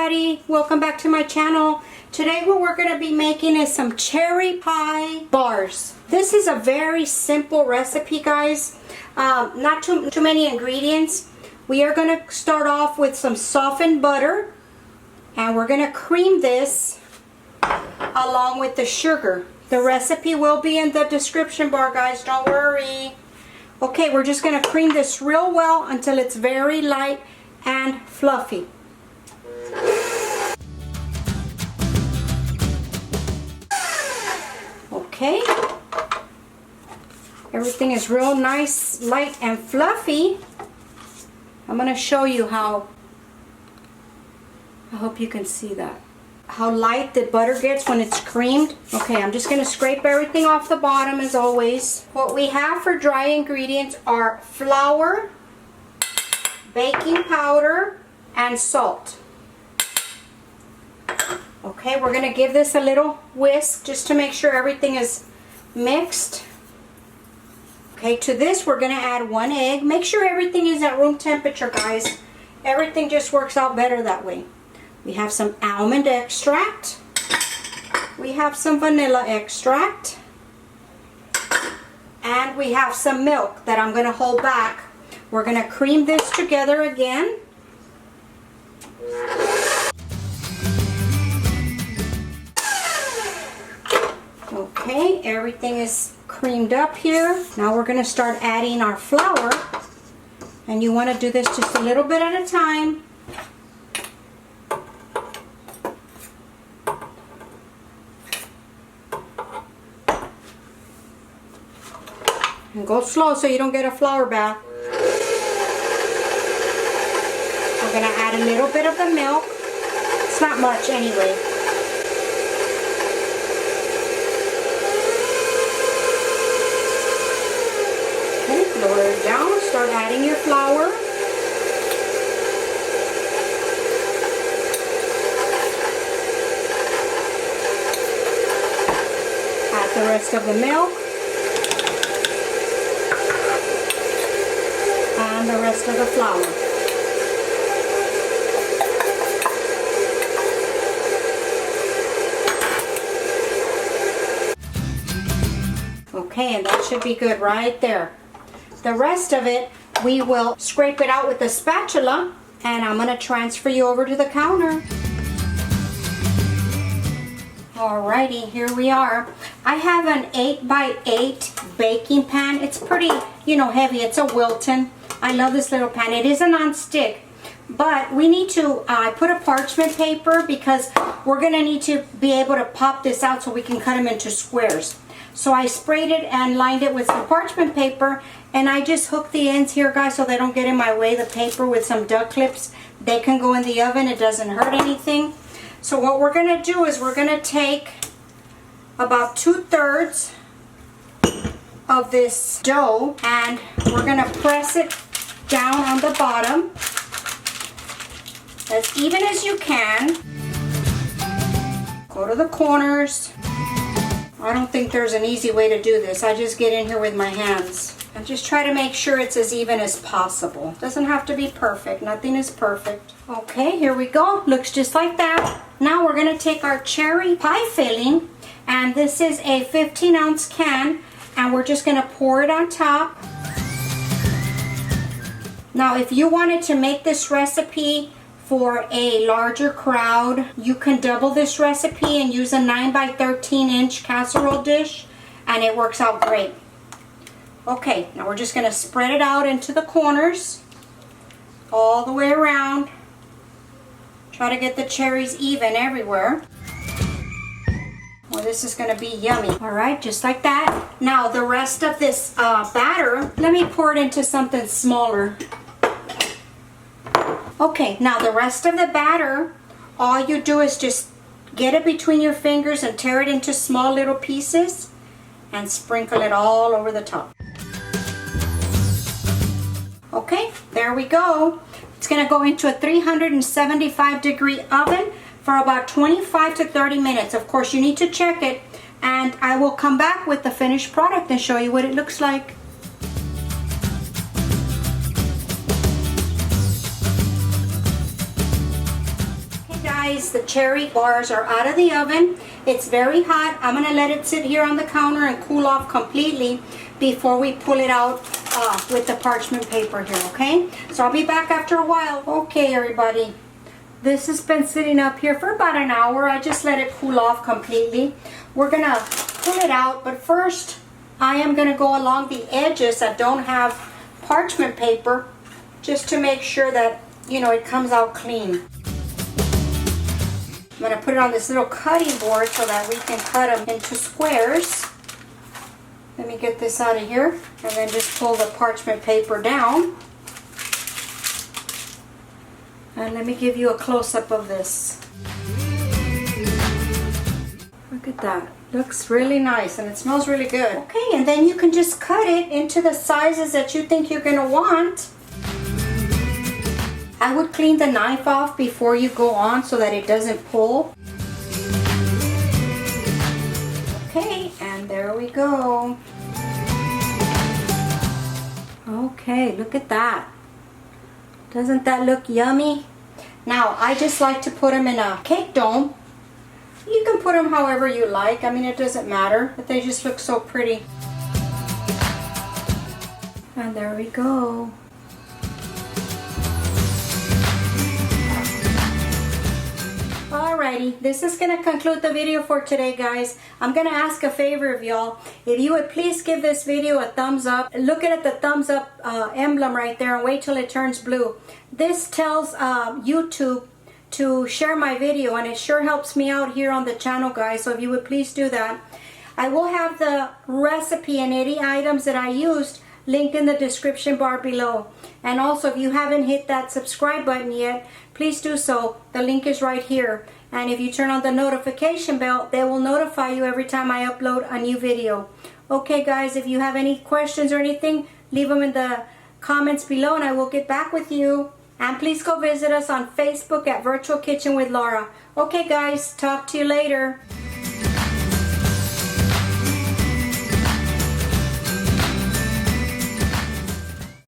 everybody, welcome back to my channel. Today what we're going to be making is some cherry pie bars. This is a very simple recipe, guys. Not too many ingredients. We are going to start off with some softened butter, and we're going to cream this along with the sugar. The recipe will be in the description bar, guys, don't worry. Okay, we're just going to cream this real well until it's very light and fluffy. Okay, everything is real nice, light and fluffy. I'm going to show you how, I hope you can see that, how light the butter gets when it's creamed. Okay, I'm just going to scrape everything off the bottom as always. What we have for dry ingredients are flour, baking powder, and salt. Okay, we're going to give this a little whisk just to make sure everything is mixed. Okay, to this we're going to add 1 egg. Make sure everything is at room temperature, guys. Everything just works out better that way. We have some almond extract. We have some vanilla extract. And we have some milk that I'm going to hold back. We're going to cream this together again. Okay, everything is creamed up here. Now we're going to start adding our flour. And you want to do this just a little bit at a time. And go slow so you don't get a flour bath. We're going to add a little bit of the milk. It's not much anyway. Okay, lower it down. Start adding your flour. Add the rest of the milk. And the rest of the flour. Okay, and that should be good right there. The rest of it, we will scrape it out with a spatula, and I'm going to transfer you over to the counter. Alrighty, here we are. I have an 8x8 baking pan. It's pretty, heavy. It's a Wilton. I love this little pan. It is a non-stick, but we need to, I put a parchment paper because we're going to need to be able to pop this out so we can cut them into squares. So I sprayed it and lined it with some parchment paper, and I just hooked the ends here, guys, so they don't get in my way. The paper with some duck clips, they can go in the oven. It doesn't hurt anything. So what we're going to do is we're going to take about 2/3 of this dough, and we're going to press it down on the bottom as even as you can. Go to the corners. I don't think there's an easy way to do this. I just get in here with my hands and just try to make sure it's as even as possible. Doesn't have to be perfect. Nothing is perfect. Okay, here we go. Looks just like that. Now we're going to take our cherry pie filling, and this is a 15-ounce can, and we're just going to pour it on top. Now, if you wanted to make this recipe for a larger crowd, you can double this recipe and use a 9x13-inch casserole dish, and it works out great. Okay, now we're just going to spread it out into the corners all the way around. Try to get the cherries even everywhere. Well, this is going to be yummy. All right, just like that. Now the rest of this batter, let me pour it into something smaller. Okay, now the rest of the batter, all you do is just get it between your fingers and tear it into small little pieces and sprinkle it all over the top. Okay, there we go. It's going to go into a 375-degree oven for about 25 to 30 minutes. Of course, you need to check it, and I will come back with the finished product and show you what it looks like. guys, the cherry bars are out of the oven. It's very hot. I'm gonna let it sit here on the counter and cool off completely before we pull it out with the parchment paper here, okay? So I'll be back after a while. Okay, everybody. This has been sitting up here for about an hour. I just let it cool off completely. We're gonna pull it out, but first I am gonna go along the edges that don't have parchment paper just to make sure that, you know, it comes out clean. I'm gonna put it on this little cutting board so that we can cut them into squares. Let me get this out of here and then just pull the parchment paper down. And let me give you a close-up of this. Look at that. Looks really nice and it smells really good. Okay, and then you can just cut it into the sizes that you think you're gonna want. I would clean the knife off before you go on so that it doesn't pull. Okay, and there we go. Okay, look at that. Doesn't that look yummy? Now, I just like to put them in a cake dome. You can put them however you like. I mean, it doesn't matter, but they just look so pretty. And there we go. Alrighty, this is going to conclude the video for today, guys. I'm going to ask a favor of y'all. If you would please give this video a thumbs up. Look at the thumbs up emblem right there and wait till it turns blue. This tells YouTube to share my video and it sure helps me out here on the channel, guys. So if you would please do that. I will have the recipe and any items that I used linked in the description bar below. And also, if you haven't hit that subscribe button yet, please do so. The link is right here. And if you turn on the notification bell, they will notify you every time I upload a new video. Okay, guys, if you have any questions or anything, leave them in the comments below and I will get back with you. And please go visit us on Facebook at Virtual Kitchen with Laura. Okay, guys, talk to you later.